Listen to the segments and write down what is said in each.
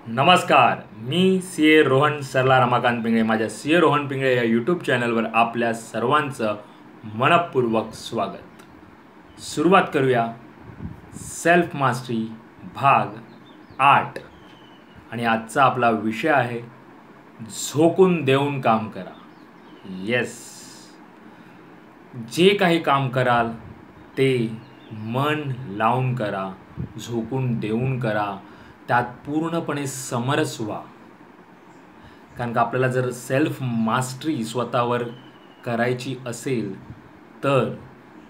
नमस्कार. मी रोहन सरला रमाकांत पिंगळे. माझ्या रोहन पिंगळे या यूट्यूब चॅनलवर आपल्या सर्वांचं मनपूर्वक स्वागत. सुरुवात करूया सेल्फ मास्टरी भाग 8. आणि आजचा आपला विषय आहे झोकून देऊन काम करा. येस, जे काही काम कराल ते मन लावून करा, झोकून देऊन करा, त्यात पूर्णपणे समरस व्हा. कारण का आपल्याला जर सेल्फ मास्टरी स्वतःवर करायची असेल तर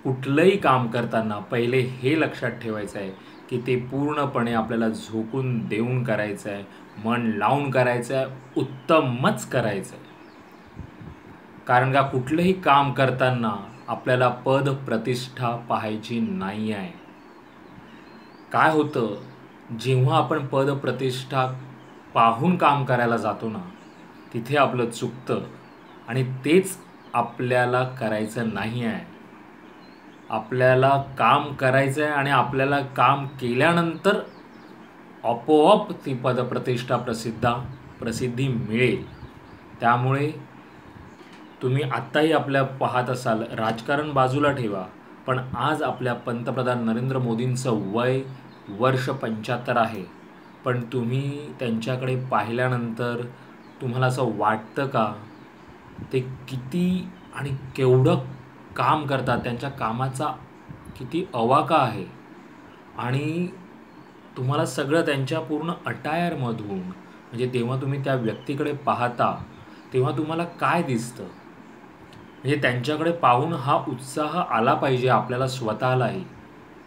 कुठलंही काम करताना पहिले हे लक्षात ठेवायचं आहे की ते पूर्णपणे आपल्याला झोकून देऊन करायचं आहे, मन लावून करायचं आहे, उत्तमच करायचं आहे. कारण का कुठलंही काम करताना आपल्याला पद प्रतिष्ठा पाहायची नाही आहे. काय होतं, जेव्हा आपण पद प्रतिष्ठा पाहून काम करायला जातो ना, तिथे आपलं चुकतं आणि तेच आपल्याला करायचं नाही आहे. आपल्याला काम करायचं आहे आणि आपल्याला काम केल्यानंतर आपोआप ती पदप्रतिष्ठा प्रसिद्धी मिळेल. त्यामुळे तुम्ही आत्ताही आपल्या पाहत असाल, राजकारण बाजूला ठेवा, पण आज आपल्या पंतप्रधान नरेंद्र मोदींचं वय वर्ष 75 आहे. पण तुम्ही त्यांच्याकडे पाहिल्यानंतर तुम्हाला असं वाटतं का ते किती आणि केवढं काम करतात, त्यांच्या कामाचा किती अवाका आहे. आणि तुम्हाला सगळं त्यांच्या पूर्ण अटायरमधून, म्हणजे तेव्हा तुम्ही त्या व्यक्तीकडे पाहता तेव्हा तुम्हाला काय दिसतं, म्हणजे त्यांच्याकडे पाहून हा उत्साह आला पाहिजे आपल्याला स्वतःलाही.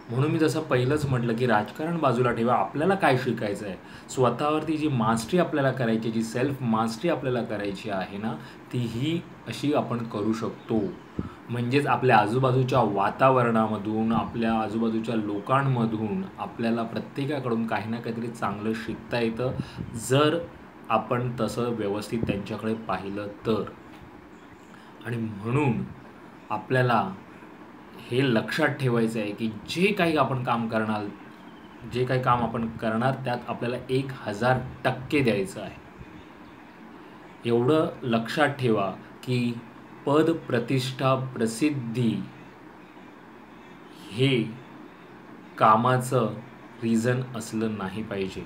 म्हणून मी जसं पहिलंच म्हटलं की राजकारण बाजूला ठेवा, आपल्याला काय शिकायचं आहे, स्वतःवरती जी मास्टरी आपल्याला करायची, जी सेल्फ मास्टरी आपल्याला करायची आहे ना, तीही अशी आपण करू शकतो. म्हणजेच आपल्या आजूबाजूच्या वातावरणामधून, आपल्या आजूबाजूच्या लोकांमधून आपल्याला प्रत्येकाकडून काही ना काहीतरी चांगलं शिकता येतं, जर आपण तसं व्यवस्थित त्यांच्याकडे पाहिलं तर. आणि म्हणून आपल्याला हे लक्षात ठेवायचं आहे की जे काही आपण काम करणार, जे काही काम आपण करणार त्यात आपल्याला 1000% द्यायचं आहे. एवढं लक्षात ठेवा की पद प्रतिष्ठा प्रसिद्धी हे कामाचं रिझन असलं नाही पाहिजे.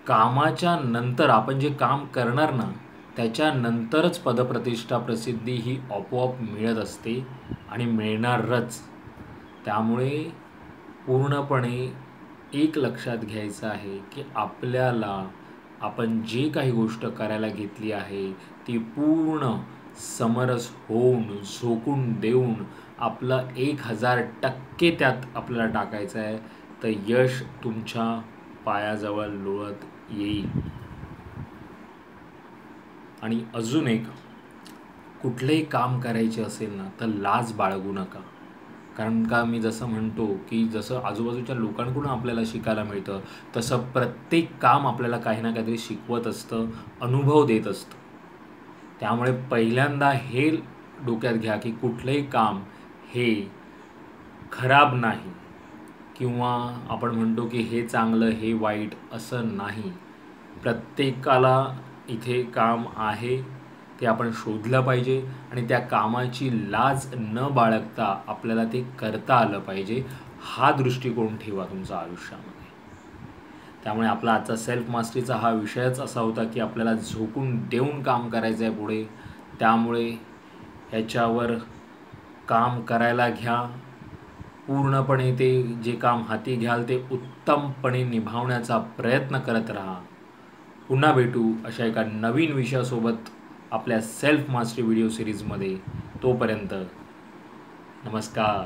कामाच्या नंतर आपण जे काम करणार ना, त्याच्यानंतरच पदप्रतिष्ठा प्रसिद्धी ही आपोआप मिळत असते आणि मिळणारच. त्यामुळे पूर्णपणे एक लक्षात घ्यायचं आहे की आपल्याला आपण जे काही गोष्ट करायला घेतली आहे ती पूर्ण समरस होऊन, झोकून देऊन आपलं 1000% त्यात आपल्याला टाकायचं आहे, तर यश तुमच्या पायाजवळ लोळत येईल. आणि अजून एक, कुठलंही काम करायचे असेल ना तर लाज बाळगू नका. कारण का मी जसं म्हणतो की जसं आजूबाजूच्या लोकांकडून आपल्याला शिकायला मिळतं, तसं प्रत्येक काम आपल्याला काही ना काहीतरी शिकवत असतं, अनुभव देत असतं. त्यामुळे पहिल्यांदा हे डोक्यात घ्या की कुठलंही काम हे खराब नाही, किंवा आपण म्हणतो की हे चांगलं हे वाईट असं नाही. प्रत्येकाला इथे काम आहे ते आपण शोधलं पाहिजे आणि त्या कामाची लाज न बाळगता आपल्याला ते करता आलं पाहिजे. हा दृष्टिकोन ठेवा तुमच्या आयुष्यामध्ये. त्यामुळे आपला आजचा सेल्फ मास्टरीचा हा विषयच असा होता की आपल्याला झोकून देऊन काम करायचं आहे पुढे. त्यामुळे ह्याच्यावर काम करायला घ्या. पूर्णपणे ते जे काम हाती घ्याल ते उत्तमपणे निभावण्याचा प्रयत्न करत राहा. पुन्हा भेटू अशा एका नवीन विषयासोबत आपल्या सेल्फ मास्टरी व्हिडिओ सिरीजमध्ये. तोपर्यंत नमस्कार.